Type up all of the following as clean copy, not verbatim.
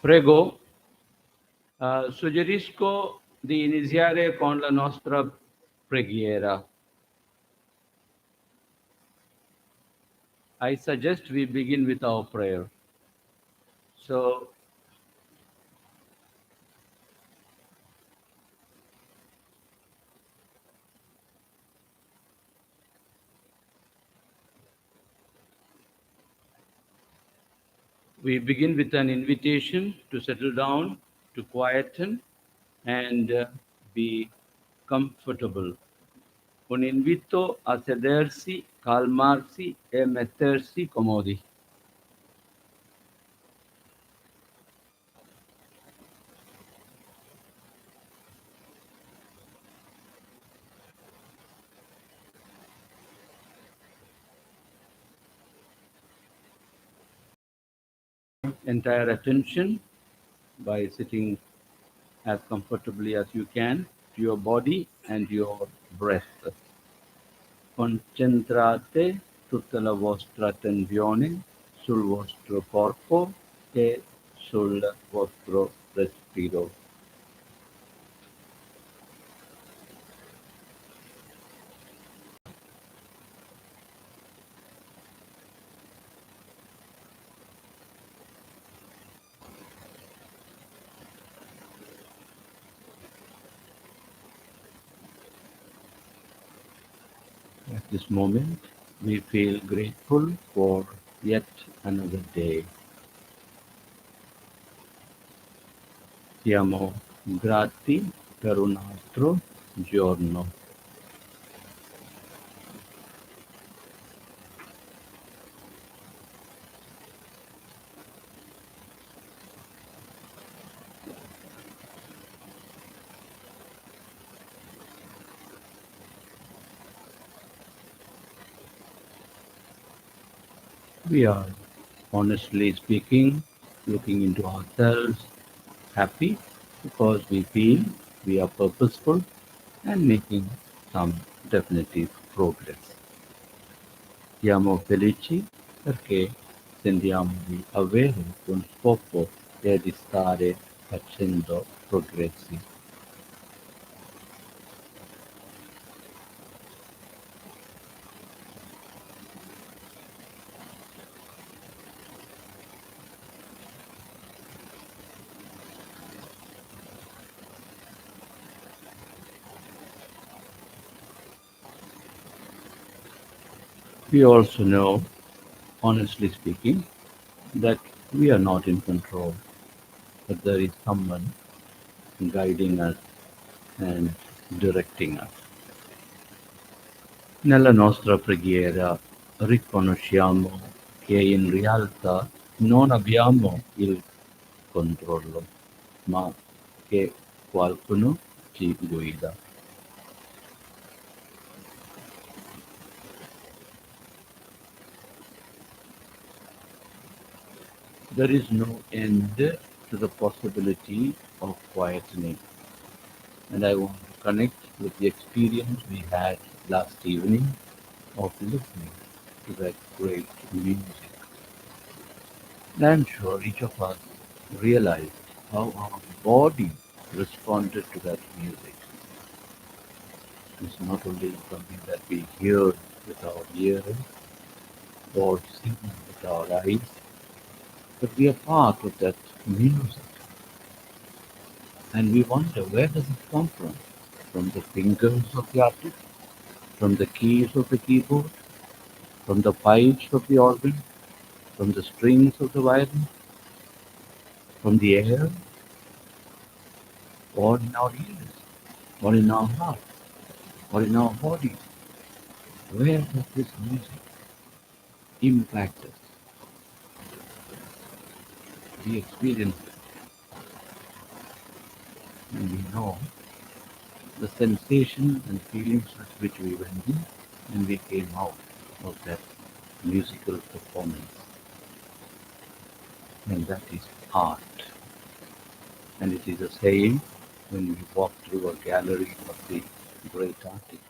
Prego, suggerisco di iniziare con la nostra preghiera. I suggest we begin with our prayer. So, we begin with an invitation to settle down, to quieten, and be comfortable. Un invito a sedersi, calmarsi e mettersi comodi. Entire attention by sitting as comfortably as you can to your body and your breath. Concentrate tutta la vostra attenzione sul vostro corpo e sul vostro respiro. At this moment, we feel grateful for yet another day. Siamo grati per un altro giorno. We are, honestly speaking, looking into ourselves, happy because we feel we are purposeful and making some definitive progress. Siamo felici perché sentiamo di avere uno scopo e di stare facendo progressi. We also know, honestly speaking, that we are not in control, but there is someone guiding us and directing us. Nella nostra preghiera riconosciamo che in realtà non abbiamo il controllo, ma che qualcuno ci guida. There is no end to the possibility of quietening, and I want to connect with the experience we had last evening of listening to that great music. And I'm sure each of us realized how our body responded to that music. It's not only something that we hear with our ears or see with our eyes, but we are part of that music. And we wonder, where does it come from? From the fingers of the artist? From the keys of the keyboard? From the pipes of the organ? From the strings of the violin? From the air? Or in our ears? Or in our heart? Or in our body? Where does this music impact us? We experience it, and we know the sensations and feelings with which we went in and we came out of that musical performance. And that is art. And it is the same when we walk through a gallery of the great artists.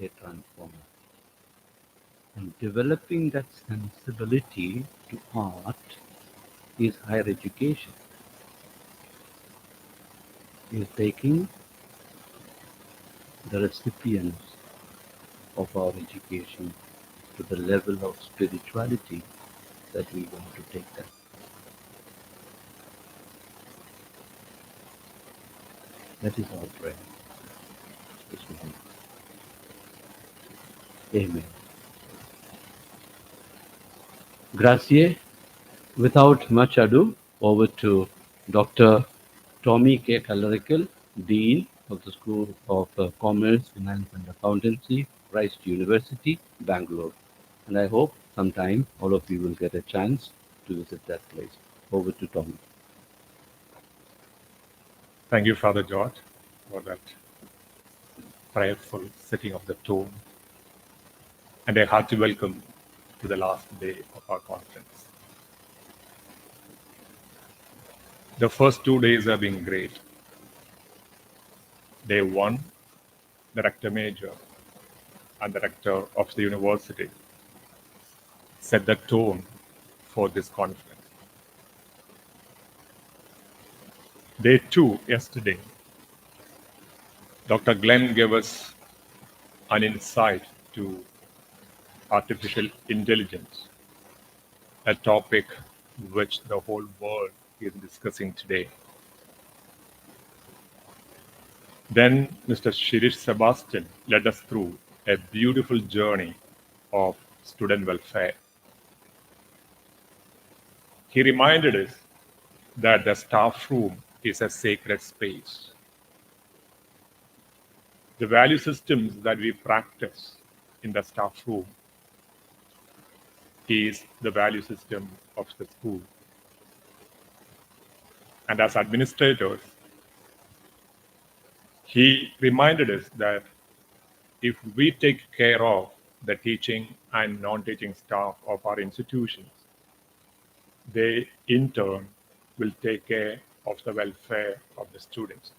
They transform us. And developing that sensibility to art is higher education, is taking the recipients of our education to the level of spirituality that we want to take them. That is our prayer this morning. Amen. Grazie. Without much ado, over to Dr. Tommy K. Calarical, Dean of the School of Commerce, Finance and Accountancy, Christ University, Bangalore. And I hope sometime all of you will get a chance to visit that place. Over to Tommy. Thank you, Father George, for that prayerful setting of the tone, and a hearty welcome to the last day of our conference. The first 2 days have been great. Day 1, the rector major and the rector of the university set the tone for this conference. Day 2, yesterday, Dr. Glenn gave us an insight to artificial intelligence, a topic which the whole world is discussing today. Then Mr. Shirish Sebastian led us through a beautiful journey of student welfare. He reminded us that the staff room is a sacred space. The value systems that we practice in the staff room is the value system of the school. And as administrators, he reminded us that if we take care of the teaching and non-teaching staff of our institutions, they in turn will take care of the welfare of the students.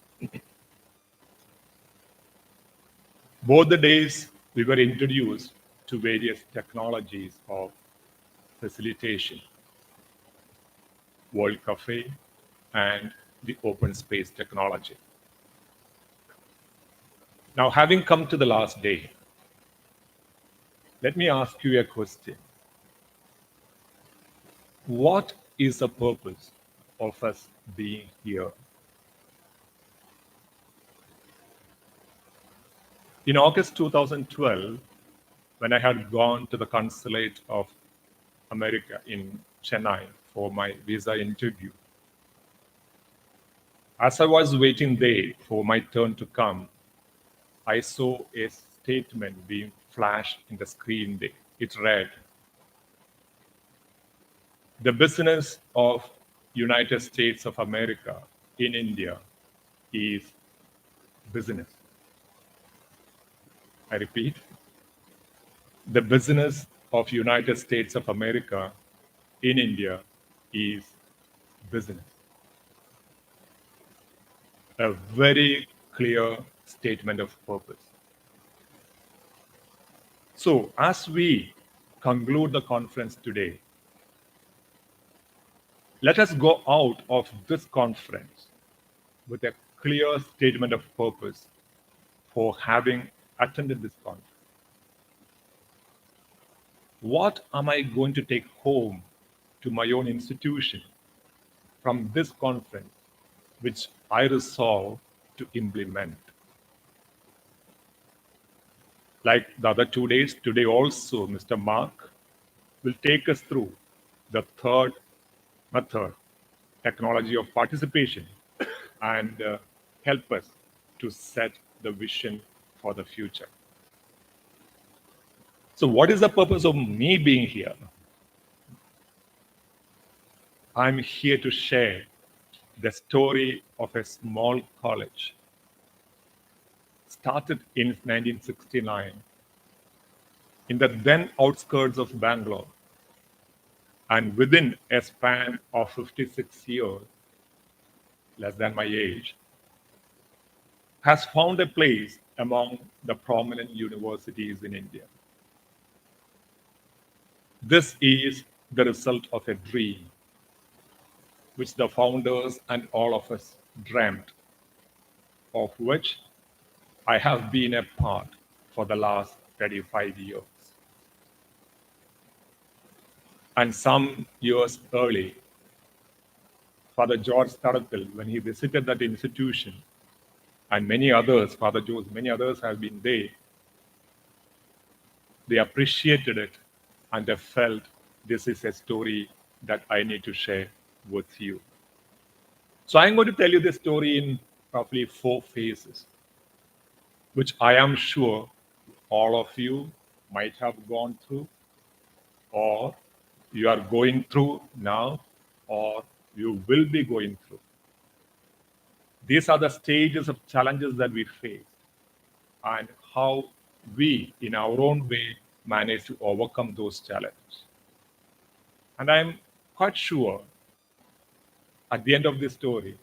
Both the days we were introduced to various technologies of facilitation, World Cafe, and the open space technology. Now, having come to the last day, let me ask you a question. What is the purpose of us being here? In August 2012, when I had gone to the Consulate of America in Chennai for my visa interview, as I was waiting there for my turn to come, I saw a statement being flashed in the screen there. It read, "The business of United States of America in India is business." I repeat, the business of United States of America in India is business. A very clear statement of purpose. So, as we conclude the conference today, let us go out of this conference with a clear statement of purpose for having attended this conference. What am I going to take home to my own institution from this conference, which I resolve to implement? Like the other 2 days, today also Mr. Mark will take us through the third method, technology of participation, and help us to set the vision for the future. So what is the purpose of me being here? I'm here to share the story of a small college started in 1969 in the then outskirts of Bangalore, and within a span of 56 years, less than my age, has found a place among the prominent universities in India. This is the result of a dream, which the founders and all of us dreamt, of which I have been a part for the last 35 years. And some years early, Father George Taratil, when he visited that institution, and many others, Father George, many others have been there, they appreciated it and they felt this is a story that I need to share with you. So I'm going to tell you this story in roughly 4 phases, which I am sure all of you might have gone through, or you are going through now, or you will be going through. These are the stages of challenges that we face and how we, in our own way, manage to overcome those challenges. And I'm quite sure at the end of this story,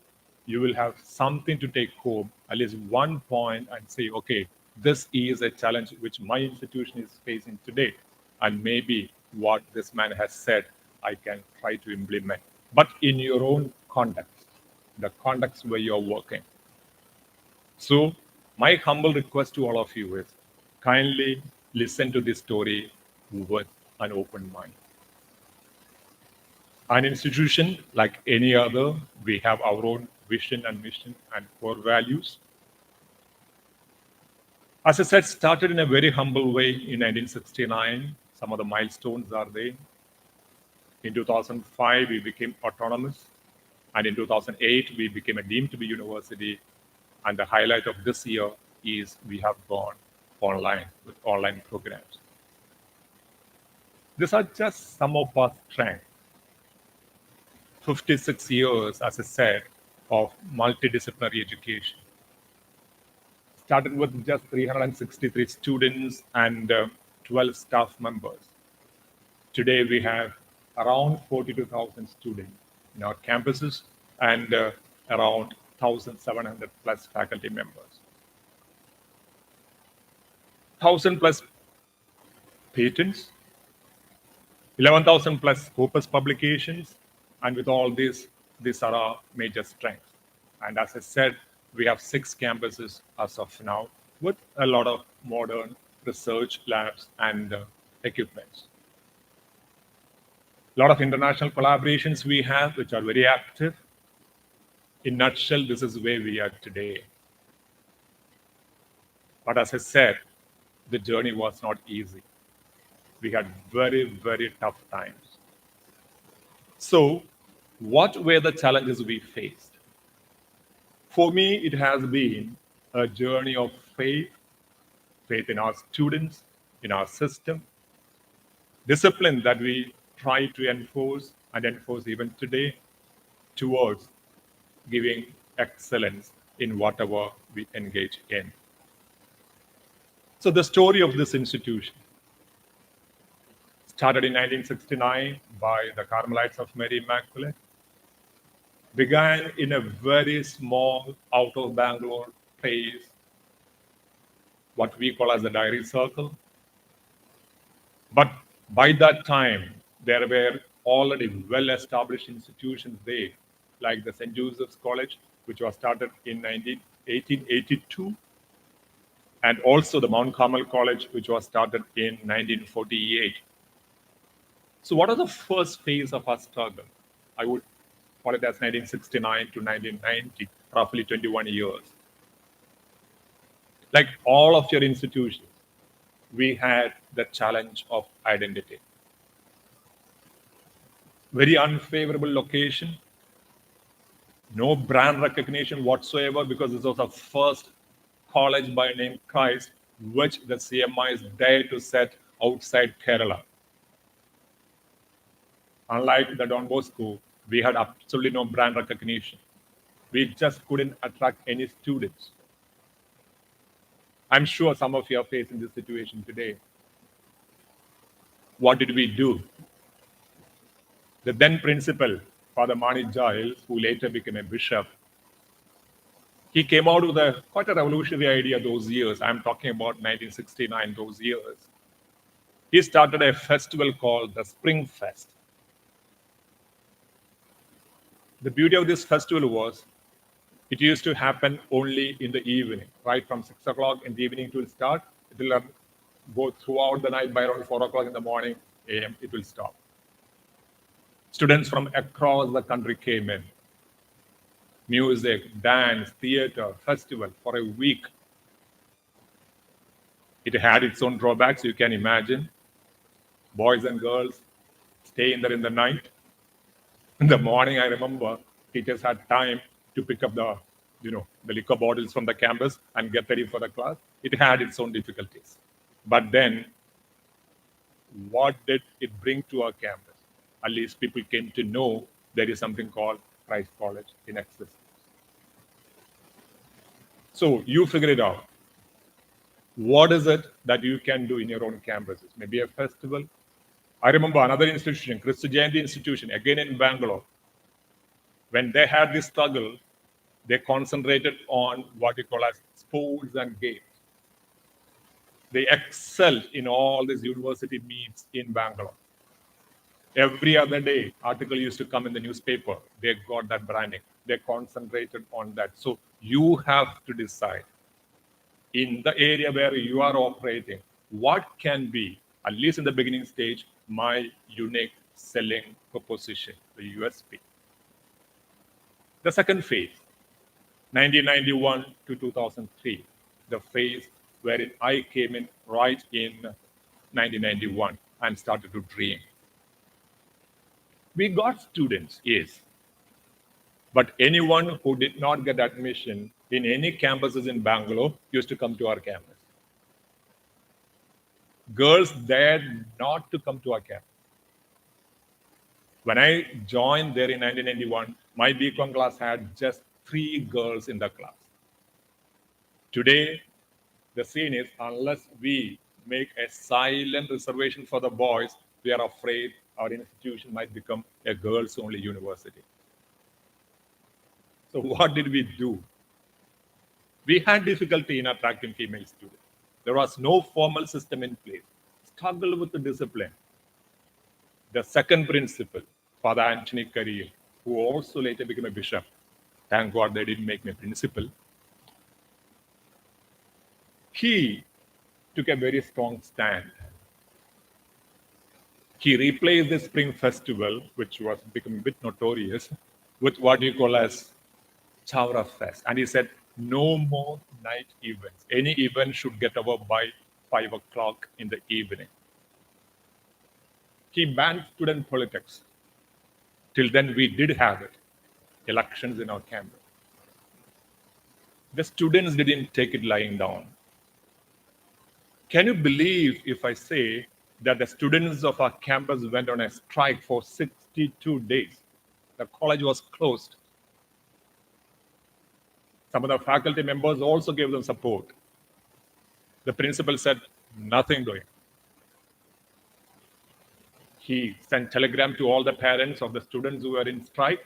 you will have something to take home, at least one point, and say, okay, this is a challenge which my institution is facing today. And maybe what this man has said, I can try to implement. But in your own context, the context where you're working. So, my humble request to all of you is kindly listen to this story with an open mind. An institution, like any other, we have our own vision and mission and core values. As I said, started in a very humble way in 1969. Some of the milestones are there. In 2005, we became autonomous. And in 2008, we became a deemed to be university. And the highlight of this year is we have gone online with online programs. These are just some of our strengths. 56 years, as I said, of multidisciplinary education. Started with just 363 students and 12 staff members. Today we have around 42,000 students in our campuses and around 1,700 plus faculty members. 1,000 plus patents, 11,000 plus Scopus publications, and with all this, these are our major strengths. And as I said, we have 6 campuses as of now with a lot of modern research labs and equipments. A lot of international collaborations we have, which are very active. In a nutshell, this is where we are today. But as I said, the journey was not easy. We had very, very tough times. So, what were the challenges we faced? For me, it has been a journey of faith in our students, in our system, discipline that we try to enforce and enforce even today towards giving excellence in whatever we engage in. So the story of this institution started in 1969 by the Carmelites of Mary Immaculate, began in a very small out of Bangalore place, what we call as the diary circle. But by that time, there were already well-established institutions there, like the St. Joseph's College, which was started in 1882, and also the Mount Carmel College, which was started in 1948. So what was the first phase of our struggle? I would call it as 1969 to 1990, roughly 21 years. Like all of your institutions, we had the challenge of identity. Very unfavorable location, no brand recognition whatsoever, because this was the first college by name Christ, which the CMIs dared to set outside Kerala. Unlike the Don Bosco, we had absolutely no brand recognition. We just couldn't attract any students. I'm sure some of you are facing this situation today. What did we do? The then principal, Father Mani Giles, who later became a bishop, he came out with quite a revolutionary idea those years. I'm talking about 1969, those years. He started a festival called the Spring Fest. The beauty of this festival was it used to happen only in the evening, right from 6 o'clock in the evening it will start. It will go throughout the night by around 4 o'clock in the morning AM, it will stop. Students from across the country came in. Music, dance, theater, festival for a week. It had its own drawbacks, you can imagine. Boys and girls stay in there in the night. In the morning, I remember teachers had time to pick up the liquor bottles from the campus and get ready for the class. It had its own difficulties. But then, what did it bring to our campus? At least people came to know there is something called Christ College in existence. So you figure it out. What is it that you can do in your own campuses? Maybe a festival. I remember another institution, Christ Jayanti Institution, again in Bangalore. When they had this struggle, they concentrated on what you call as sports and games. They excelled in all these university meets in Bangalore. Every other day, article used to come in the newspaper. They got that branding. They concentrated on that. So you have to decide in the area where you are operating, what can be, at least in the beginning stage, my unique selling proposition, the USP. The second phase, 1991 to 2003, the phase wherein I came in right in 1991 and started to dream. We got students, yes, but anyone who did not get admission in any campuses in Bangalore used to come to our campus. Girls dared not to come to our campus. When I joined there in 1991, my BCom class had just 3 girls in the class. Today, the scene is unless we make a silent reservation for the boys, we are afraid our institution might become a girls-only university. So what did we do? We had difficulty in attracting female students. There was no formal system in place. Struggle with the discipline. The second principal, Father Anthony Carriel, who also later became a bishop. Thank God they didn't make me principal. He took a very strong stand. He replaced the Spring Festival, which was becoming a bit notorious, with what you call as Chowra Fest. And he said, no more night events. Any event should get over by 5 o'clock in the evening. He banned student politics. Till then, we did have it. Elections in our campus. The students didn't take it lying down. Can you believe if I say that the students of our campus went on a strike for 62 days? The college was closed. Some of the faculty members also gave them support. The principal said, nothing doing. He sent telegram to all the parents of the students who were in strike.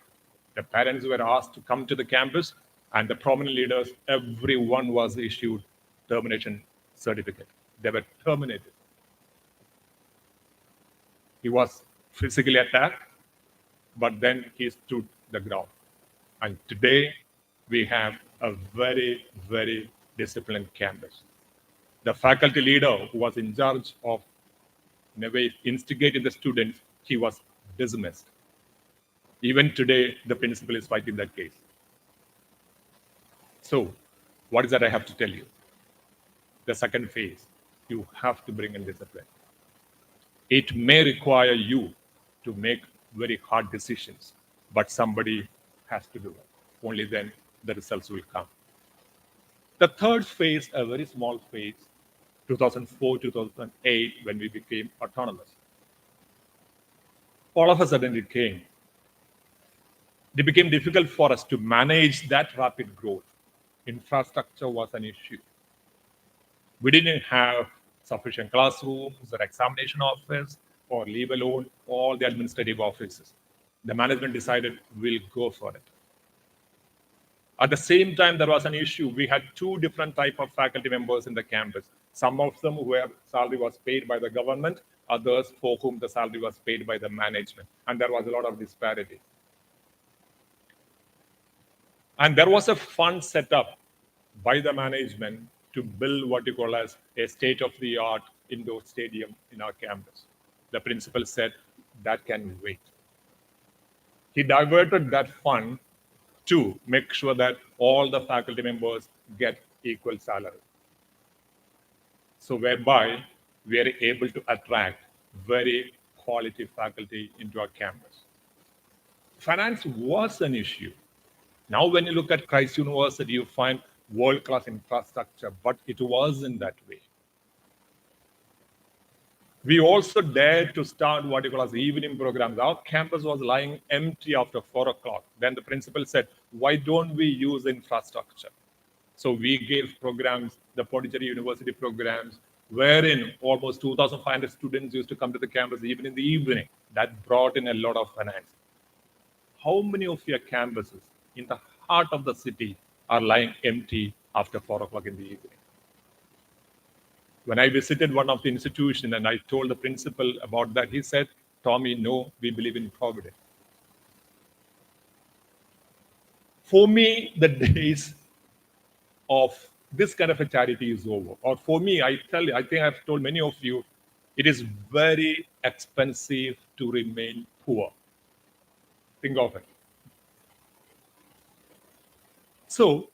The parents were asked to come to the campus, and the prominent leaders, everyone was issued termination certificate. They were terminated. He was physically attacked, but then he stood the ground. And today, we have a very, very disciplined campus. The faculty leader who was in charge of, in a way, instigating the students, he was dismissed. Even today, the principal is fighting that case. So, what is that I have to tell you? The second phase, you have to bring in discipline. It may require you to make very hard decisions, but somebody has to do it. Only then the results will come. The third phase, a very small phase, 2004, 2008, when we became autonomous. All of a sudden it came. It became difficult for us to manage that rapid growth. Infrastructure was an issue. We didn't have sufficient classrooms or examination office, or leave alone all the administrative offices. The management decided we'll go for it. At the same time, there was an issue. We had 2 different types of faculty members in the campus. Some of them where salary was paid by the government, others for whom the salary was paid by the management. And there was a lot of disparity. And there was a fund set up by the management to build what you call as a state-of-the-art indoor stadium in our campus. The principal said that can wait. He diverted that fund to make sure that all the faculty members get equal salary. So whereby we are able to attract very quality faculty into our campus. Finance was an issue. Now, when you look at Christ University, you find world-class infrastructure, but it wasn't that way. We also dared to start what you call as evening programs. Our campus was lying empty after 4 o'clock. Then the principal said, why don't we use infrastructure? So we gave programs, the Participatory University programs, wherein almost 2,500 students used to come to the campus even in the evening. That brought in a lot of finance. How many of your campuses in the heart of the city are lying empty after 4 o'clock in the evening? When I visited one of the institutions and I told the principal about that, he said, Tommy, no, we believe in providence. For me, the days of this kind of a charity is over. Or for me, I think I've told many of you, it is very expensive to remain poor. Think of it. So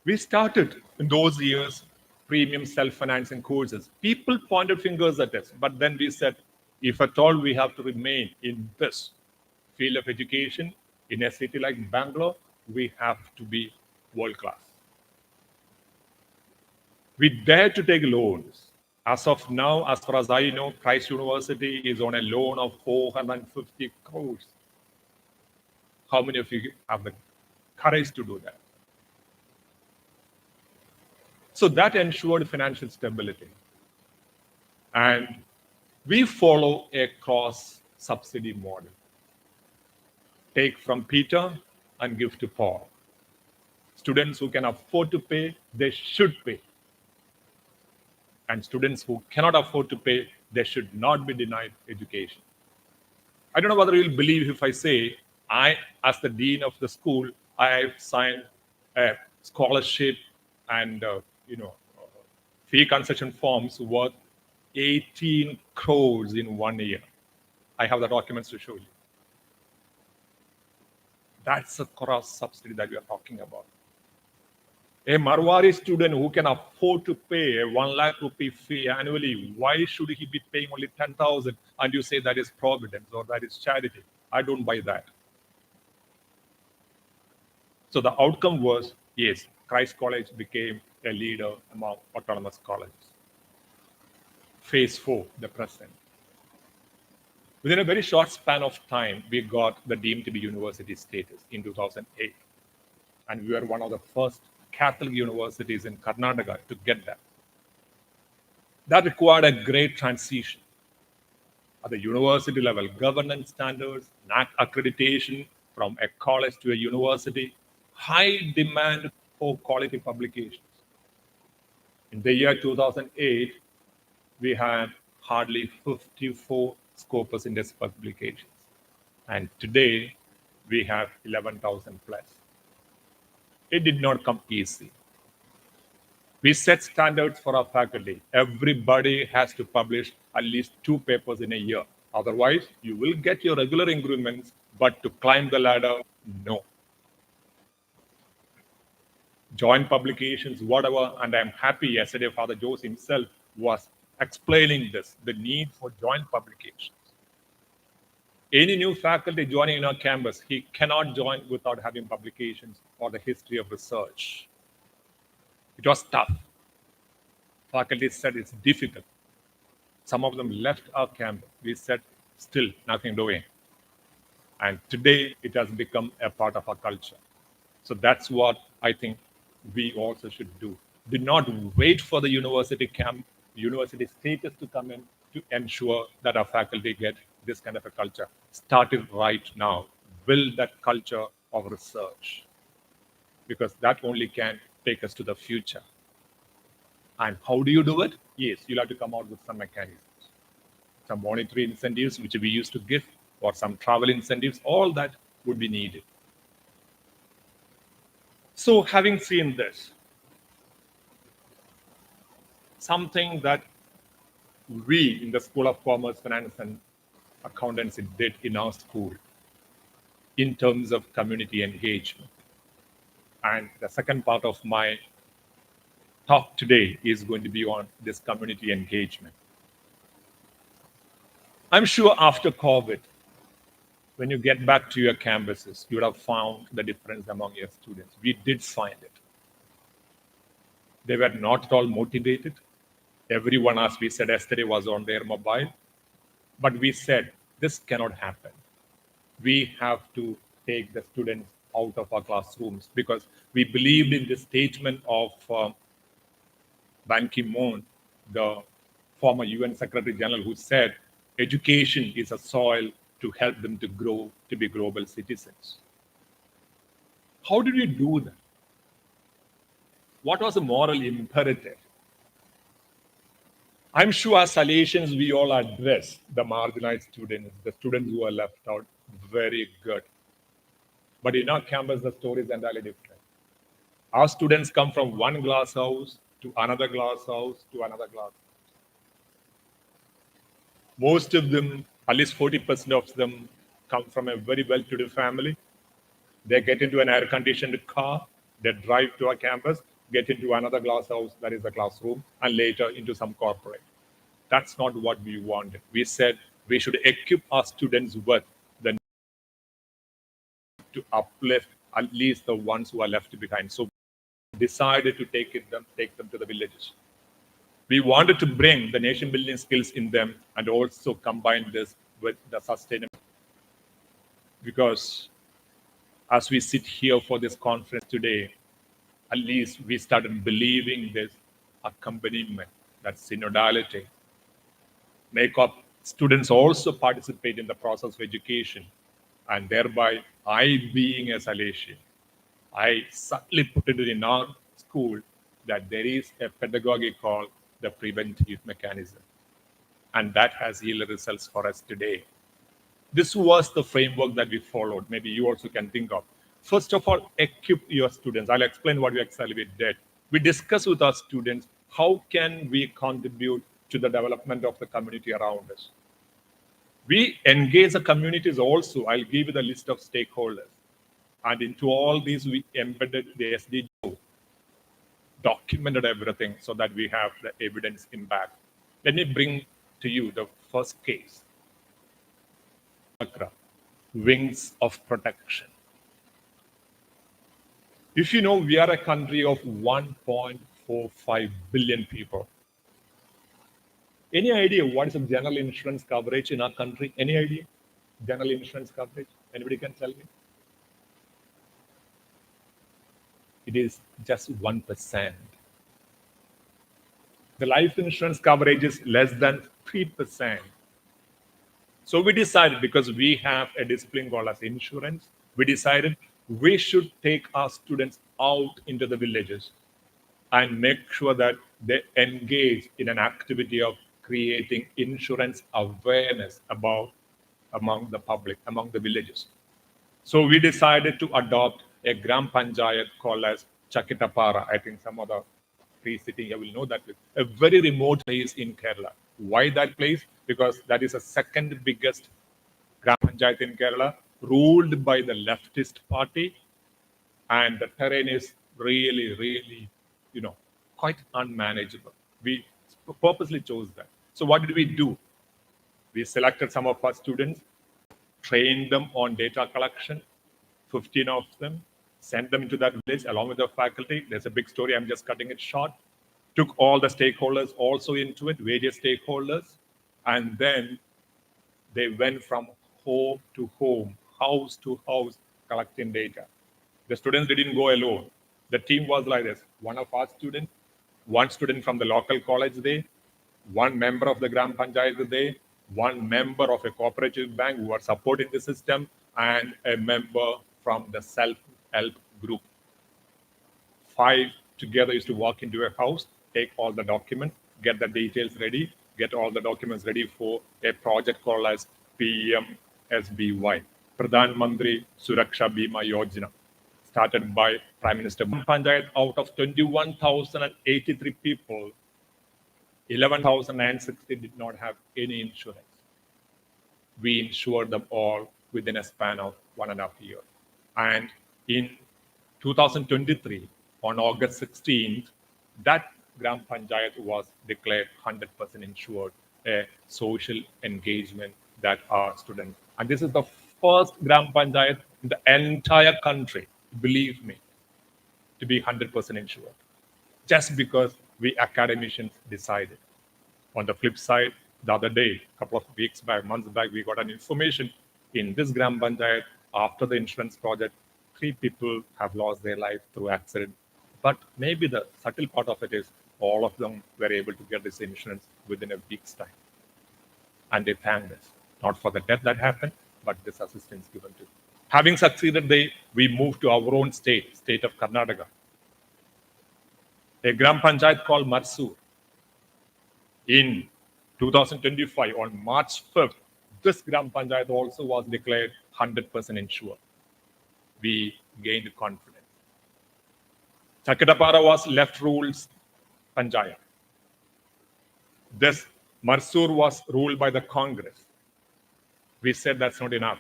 we started in those years premium self-financing courses. People pointed fingers at us, but then we said, if at all we have to remain in this field of education in a city like Bangalore, we have to be world-class. We dare to take loans. As of now, as far as I know, Christ University is on a loan of 450 crores. How many of you have the courage to do that? So that ensured financial stability. And we follow a cross-subsidy model. Take from Peter and give to Paul. Students who can afford to pay, they should pay. And students who cannot afford to pay, they should not be denied education. I don't know whether you'll believe if I say, I, as the dean of the school, I have signed a scholarship and fee concession forms worth 18 crores in 1 year. I have the documents to show you. That's a cross subsidy that we are talking about. A Marwari student who can afford to pay a 1 lakh rupee fee annually, why should he be paying only 10,000 and you say that is providence or that is charity? I don't buy that. So the outcome was, yes, Christ College became a leader among autonomous colleges. Phase 4, the present. Within a very short span of time, we got the deemed to be university status in 2008. And we were one of the first Catholic universities in Karnataka to get that. That required a great transition. At the university level, governance standards, NAC accreditation from a college to a university, high demand for quality publications. In the year 2008, we had hardly 54 Scopus Index publications. And today, we have 11,000 plus. It did not come easy. We set standards for our faculty. Everybody has to publish at least 2 papers in a year. Otherwise, you will get your regular increments, but to climb the ladder, no. Joint publications, whatever, and I'm happy yesterday Father Jose himself was explaining this, the need for joint publications. Any new faculty joining in our campus, he cannot join without having publications or the history of research. It was tough. Faculty said it's difficult. Some of them left our campus. We said, still nothing doing. And today it has become a part of our culture. So that's what I think we also should do. Do not wait for the university status to come in to ensure that our faculty get this kind of a culture. Start it right now. Build that culture of research, because that only can take us to the future. And how do you do it? Yes, you'll have to come out with some mechanisms. Some monetary incentives, which we used to give, or some travel incentives, all that would be needed. So having seen this, something that we in the School of Commerce, Finance and Accountancy did in our school in terms of community engagement. And the second part of my talk today is going to be on this community engagement. I'm sure after COVID, when you get back to your campuses, you would have found the difference among your students. We did find it. They were not at all motivated. Everyone, as we said yesterday, was on their mobile. But we said, this cannot happen. We have to take the students out of our classrooms because we believed in the statement of Ban Ki-moon, the former UN Secretary General, who said, education is a soil to help them to grow to be global citizens. How did we do that? What was the moral imperative? I'm sure as Salesians, we all address the marginalized students, the students who are left out, very good. But in our campus, the story is entirely different. Our students come from one glass house to another glass house to another glass. Most of them, at least 40% of them, come from a very well-to-do family. They get into an air-conditioned car, they drive to our campus, get into another glass house, that is a classroom, and later into some corporate. That's not what we wanted. We said we should equip our students with the to uplift at least the ones who are left behind. So we decided to take them to the villages. We wanted to bring the nation building skills in them and also combine this with the sustainable. Because as we sit here for this conference today, at least we started believing this accompaniment, that synodality. Make up students also participate in the process of education. And thereby, I being a Salesian, I subtly put it in our school that there is a pedagogy called the preventive mechanism. And that has yielded results for us today. This was the framework that we followed. Maybe you also can think of. First of all, equip your students. I'll explain what we actually did. We discuss with our students, how can we contribute to the development of the community around us? We engage the communities also. I'll give you the list of stakeholders. And into all these, we embedded the SDG, documented everything so that we have the evidence impact. Let me bring to you the first case. Wings of protection. If you know, we are a country of 1.45 billion people. Any idea what is the general insurance coverage in our country? Any idea? General insurance coverage? Anybody can tell me? It is just 1%. The life insurance coverage is less than 3%. So we decided, because we have a discipline called as insurance, we decided we should take our students out into the villages and make sure that they engage in an activity of creating insurance awareness among the public, among the villages. So we decided to adopt a Gram Panchayat called as Chakitapara. I think some other place sitting here will know that. A very remote place in Kerala. Why that place? Because that is the second biggest Gram Panchayat in Kerala, ruled by the leftist party. And the terrain is really, quite unmanageable. We purposely chose that. So what did we do? We selected some of our students, trained them on data collection, 15 of them, sent them into that village along with the faculty. There's a big story, I'm just cutting it short. Took all the stakeholders also into it, various stakeholders, and then they went from home to home, house to house, collecting data. The students didn't go alone. The team was like this. One of our students, one student from the local college there, one member of the Gram Panchayat there, one member of a cooperative bank who are supporting the system, and a member from the self-help group. 5 together used to walk into a house, take all the documents, get the details ready, get all the documents ready for a project called as PMSBY, Pradhan Mantri Suraksha Bima Yojana. started by Prime Minister Panchayat. Out of 21,083 people, 11,960 did not have any insurance. We insured them all within a span of 1.5 years. And in 2023, on August 16th, that Gram Panchayat was declared 100% insured, a social engagement that our students. And this is the first Gram Panchayat in the entire country, believe me, to be 100% insured, just because we academicians decided. On the flip side, the other day, a couple of weeks back, months back, we got an information in this Gram Panchayat, after the insurance project, 3 people have lost their life through accident. But maybe the subtle part of it is all of them were able to get this insurance within a week's time. And they thanked us, not for the death that happened, but this assistance given to. Having succeeded, we moved to our own state of Karnataka. A Gram Panchayat called Marsur. In 2025, on March 5th, this Gram Panchayat also was declared 100% insured. We gained confidence. Chakatapara was left rules Panchayat. This Marsur was ruled by the Congress. We said that's not enough.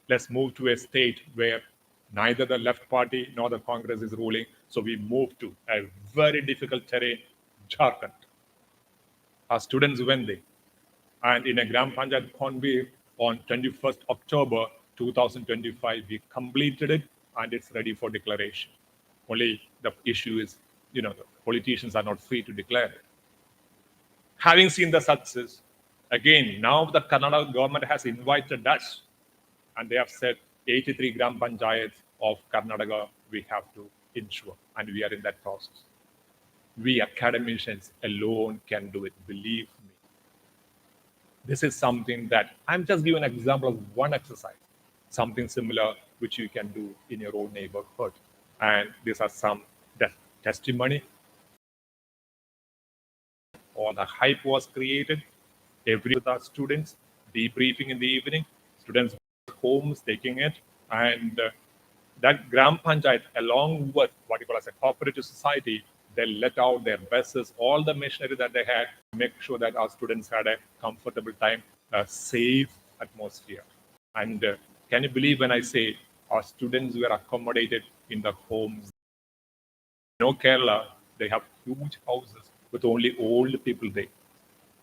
Let's move to a state where neither the left party nor the Congress is ruling. So we moved to a very difficult terrain, Jharkhand. Our students went there. And in a Gram Panchayat Conway on 21st October 2025, we completed it and it's ready for declaration. Only the issue is, the politicians are not free to declare it. Having seen the success, again, now the Karnataka government has invited us and they have said 83 Gram Panchayats of Karnataka we have to insure, and we are in that process. We academicians alone can do it, believe me. This is something that I'm just giving an example of one exercise, something similar which you can do in your own neighborhood. And these are some testimony. Or the hype was created. With our students, debriefing in the evening, students homes taking it, and that Gram Panchayat, along with what you call as a cooperative society, they let out their buses, all the machinery that they had, make sure that our students had a comfortable time, a safe atmosphere. And can you believe when I say our students were accommodated in the homes? Kerala, they have huge houses with only old people there.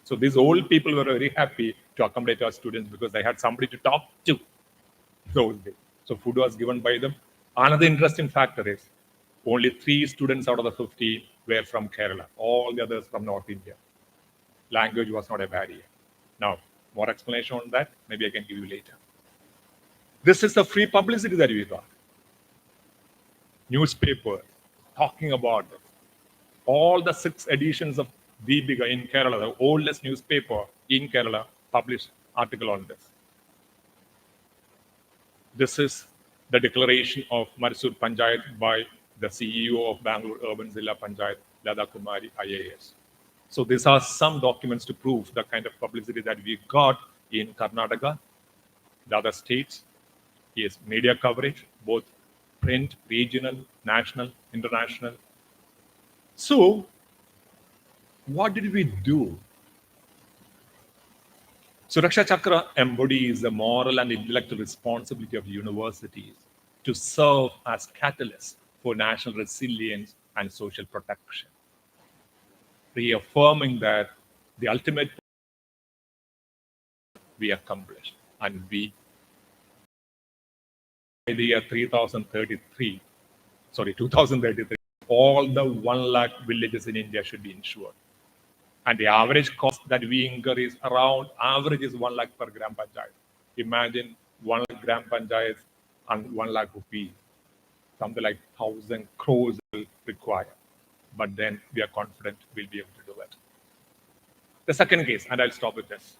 So these old people were very happy to accommodate our students because they had somebody to talk to those days. So food was given by them. Another interesting factor is only 3 students out of the 50 were from Kerala. All the others from North India. Language was not a barrier. Now, more explanation on that, maybe I can give you later. This is the free publicity that we got. Newspaper talking about it. All the 6 editions of Deepika in Kerala, the oldest newspaper in Kerala, published article on this. This is the declaration of Marsur Panchayat by the CEO of Bangalore Urban Zilla Panchayat, Lada Kumari IAS. So these are some documents to prove the kind of publicity that we got in Karnataka, the other states. Yes, media coverage, both print, regional, national, international. So what did we do? Suraksha Chakra embodies the moral and intellectual responsibility of universities to serve as catalysts for national resilience and social protection, reaffirming that the ultimate we accomplished. And we, by the year 2033, all the 1 lakh villages in India should be insured. And the average cost that we incur is around, average is 1 lakh per Gram Panchayat. Imagine 1 lakh Gram Panchayat and 1 lakh rupees. Something like 1,000 crores will require. But then we are confident we'll be able to do it. The second case, and I'll stop with this.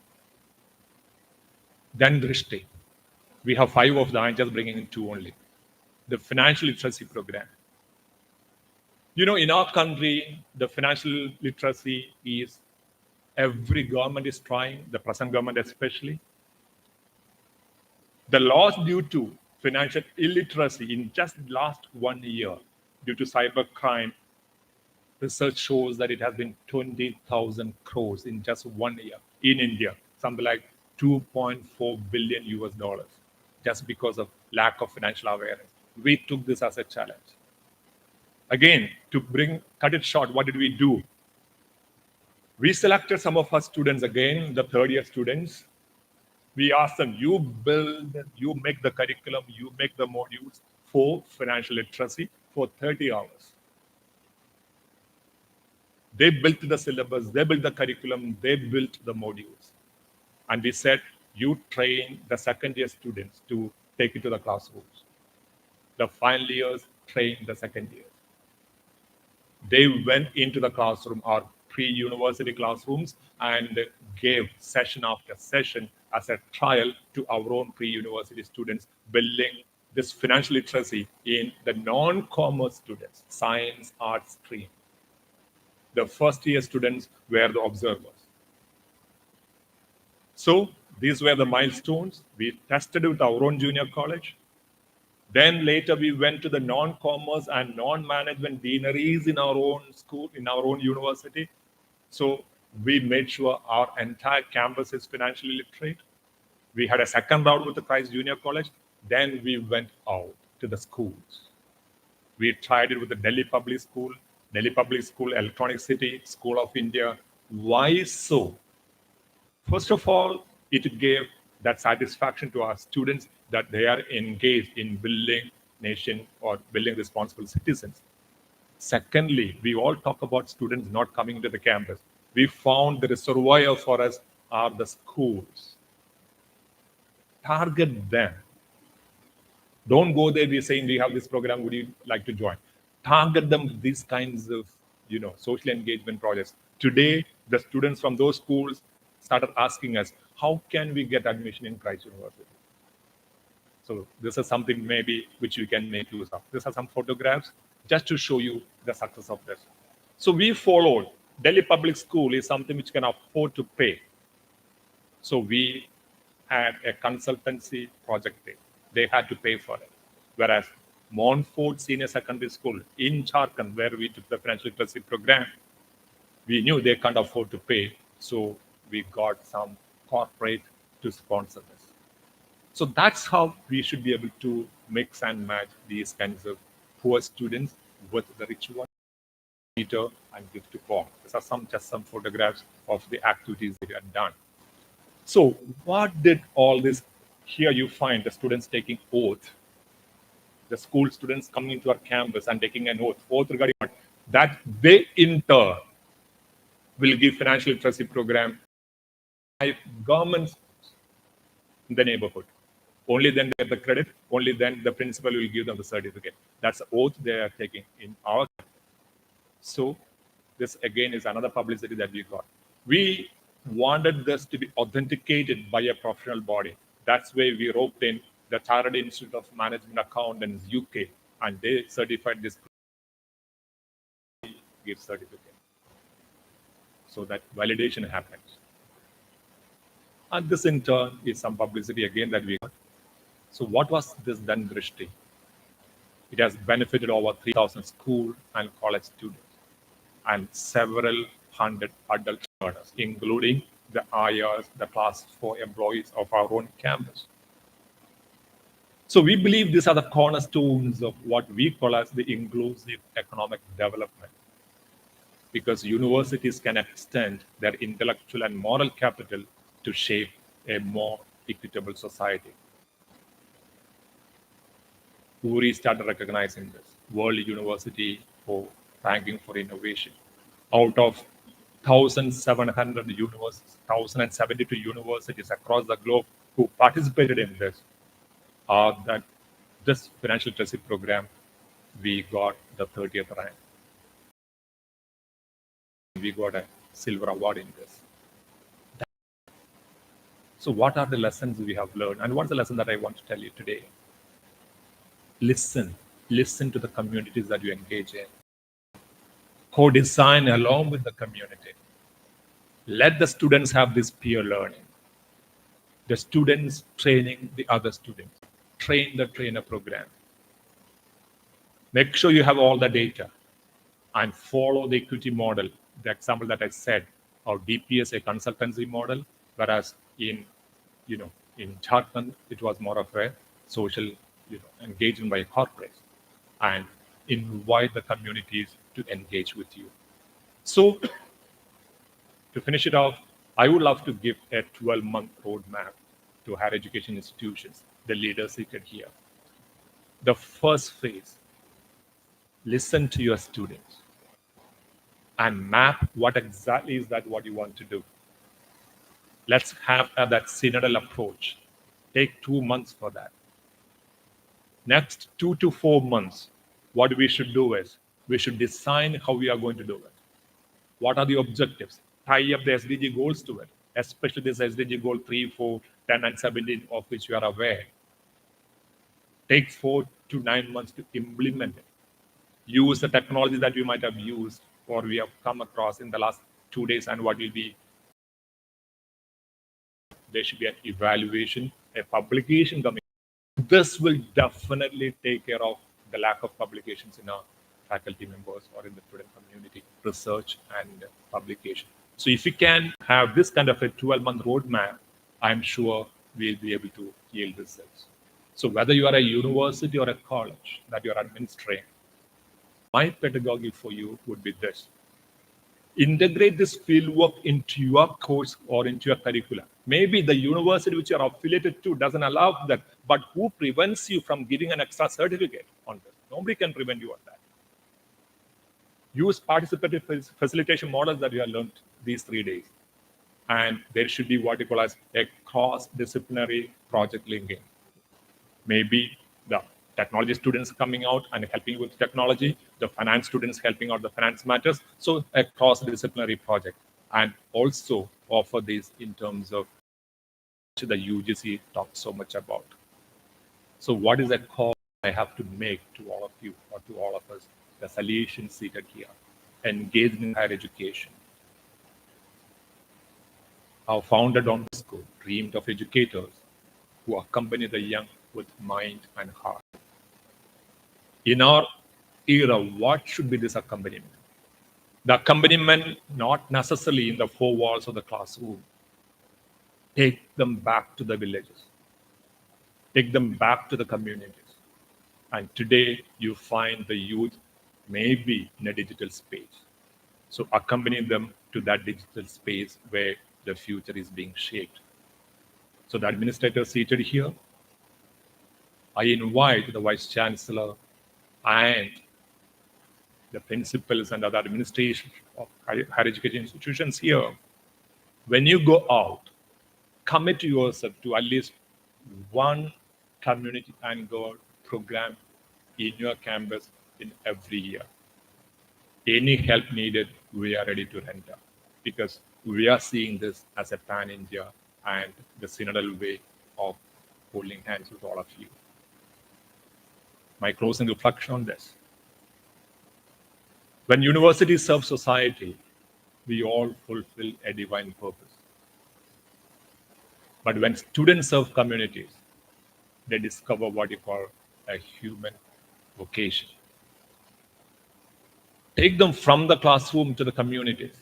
Then Drishti. We have 5 of them, I'm just bringing in 2 only. The financial literacy program. In our country, the financial literacy is, every government is trying, the present government especially. The laws due to financial illiteracy in just last 1 year due to cybercrime. Research shows that it has been 20,000 crores in just 1 year in India, something like 2.4 billion US dollars, just because of lack of financial awareness. We took this as a challenge. Again, to cut it short, what did we do? We selected some of our students, again, the third year students. We asked them, you build, you make the curriculum, you make the modules for financial literacy for 30 hours. They built the syllabus, they built the curriculum, they built the modules. And we said, you train the second year students to take it to the classrooms. The final years train the second year. They went into the classroom, our pre-university classrooms, and gave session after session as a trial to our own pre-university students, building this financial literacy in the non-commerce students, science, arts stream. The first year students were the observers. So these were the milestones. We tested with our own junior college. Then later we went to the non-commerce and non-management deaneries in our own school, in our own university. So we made sure our entire campus is financially literate. We had a second round with the Christ Junior College. Then we went out to the schools. We tried it with the Delhi Public School, Electronic City, School of India. Why so? First of all, it gave that satisfaction to our students that they are engaged in building nation or building responsible citizens. Secondly, we all talk about students not coming to the campus. We found the reservoir for us are the schools. Target them. Don't go there, we're saying we have this program, would you like to join? Target them with these kinds of social engagement projects. Today, the students from those schools started asking us, how can we get admission in Christ University? So this is something maybe which you can make use of. These are some photographs just to show you the success of this. So we followed. Delhi Public School is something which can afford to pay. So we had a consultancy project there. They had to pay for it. Whereas Montfort Senior Secondary School in Jharkhand, where we took the financial literacy program, we knew they can't afford to pay. So we got some corporate to sponsor this. So that's how we should be able to mix and match these kinds of poor students with the rich ones, meter and give to poor. These are just some photographs of the activities that we had done. So what did all this? Here you find the students taking oath. The school students coming into our campus and taking an oath regarding what? That they in turn will give financial literacy program by government schools in the neighborhood. Only then they get the credit, only then the principal will give them the certificate. That's the oath they are taking in our campus. So this again is another publicity that we got. We wanted this to be authenticated by a professional body. That's why we roped in the Chartered Institute of Management Accountants, UK, and they certified this give certificate. So that validation happens. And this in turn is some publicity again that we got. So what was this done Drishti? It has benefited over 3,000 school and college students and several hundred adult learners, including the IUS, the class 4 employees of our own campus. So we believe these are the cornerstones of what we call as the inclusive economic development, because universities can extend their intellectual and moral capital to shape a more equitable society. URI started recognizing this, World University for Ranking for Innovation. Out of 1,700 universities, 1,072 universities across the globe who participated in this, that this financial literacy program, we got the 30th rank. We got a silver award in this. So what are the lessons we have learned? And what's the lesson that I want to tell you today? Listen to the communities that you engage in. Co-design along with the community. Let the students have this peer learning. The students training the other students. train the trainer program. Make sure you have all the data and follow the equity model, the example that I said, of DPS, a consultancy model, whereas in Jharkhand, it was more of a social engagement by corporates, and invite the communities to engage with you. So to finish it off, I would love to give a 12-month roadmap to higher education institutions, the leaders seated here. The first phase, listen to your students and map what exactly is that what you want to do. Let's have that synodal approach. Take 2 months for that. Next 2 to 4 months, what we should do is we should design how we are going to do it. What are the objectives? Tie up the SDG goals to it, especially this SDG goal 3, 4, 10, and 17, of which you are aware. Take 4 to 9 months to implement it. Use the technology that you might have used or we have come across in the last 2 days, and what will be. There should be an evaluation, a publication coming. This will definitely take care of the lack of publications in our faculty members or in the student community, research and publication. So if we can have this kind of a 12-month roadmap, I'm sure we'll be able to yield results. So whether you are a university or a college that you're administering, my pedagogy for you would be this. Integrate this fieldwork into your course or into your curriculum. Maybe the university which you are affiliated to doesn't allow that, but who prevents you from giving an extra certificate on this? Nobody can prevent you of that. Use participatory facilitation models that you have learned these 3 days. And there should be what you call as a cross-disciplinary project linking. Maybe the technology students coming out and helping with technology, the finance students helping out the finance matters. So a cross-disciplinary project, and also offer these in terms of the UGC talks so much about. So what is a call I have to make to all of you or to all of us, the Salesians seated here, engaged in higher education? Our founder Don Bosco dreamed of educators who accompany the young with mind and heart. In our era, what should be this accompaniment? The accompaniment not necessarily in the 4 walls of the classroom. Take them back to the villages. Take them back to the communities. And today you find the youth maybe in a digital space. So accompany them to that digital space where the future is being shaped. So the administrators seated here, I invite the Vice Chancellor and the principals and other administration of higher education institutions here. When you go out, commit yourself to at least one community anchored program in your campus in every year. Any help needed, we are ready to render, because we are seeing this as a pan-India and the synodal way of holding hands with all of you. My closing reflection on this. When universities serve society, we all fulfill a divine purpose. But when students serve communities, they discover what you call a human vocation. Take them from the classroom to the communities.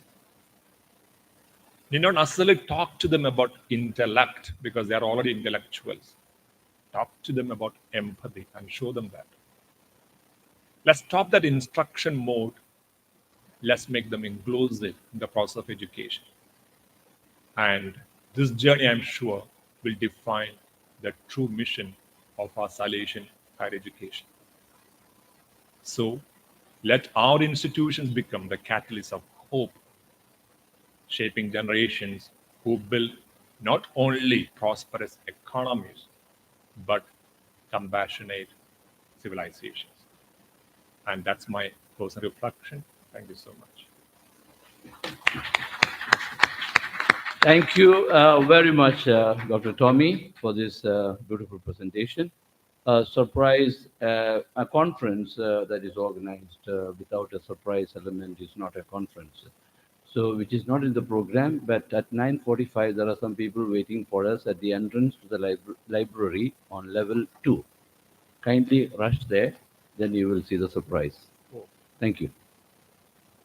You don't necessarily talk to them about intellect because they are already intellectuals. Talk to them about empathy and show them that. Let's stop that instruction mode. Let's make them inclusive in the process of education. And this journey, I'm sure, will define the true mission of our Salesian higher education. So let our institutions become the catalyst of hope, shaping generations who build not only prosperous economies, but compassionate civilizations. And that's my personal reflection. Thank you so much. Thank you very much, Dr. Tommy, for this beautiful presentation. A conference that is organized without a surprise element is not a conference. So, which is not in the program, but at 9:45, there are some people waiting for us at the entrance to the library on level 2. Kindly rush there, then you will see the surprise. Oh, Thank you.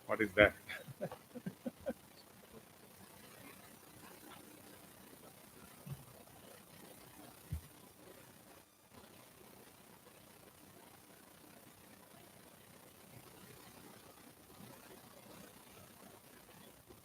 what is that?